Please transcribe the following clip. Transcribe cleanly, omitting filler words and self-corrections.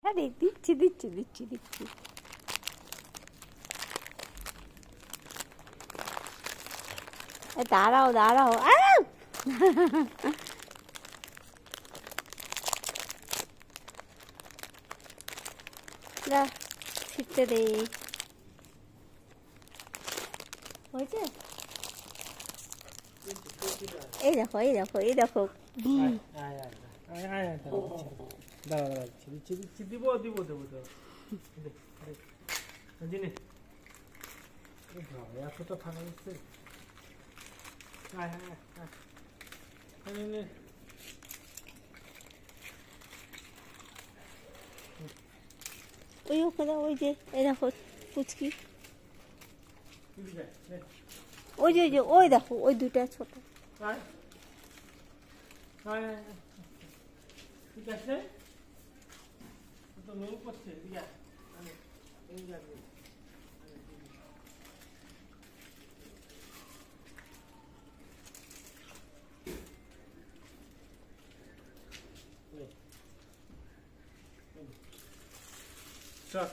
আরে দিচ্ছি দিচ্ছি দিচ্ছি দিচ্ছি। দাঁড়াও দাঁড়াও, ছিটতে দে। হয়েছে? এই দেখো এই দেখো এই দেখো। ওই ওখানে ওই যে এই দেখো পুচকি, ওই যে ওই যে ওই দেখো ওই দুটা ছোট। ঠিক আছে, তো লোক করছে চল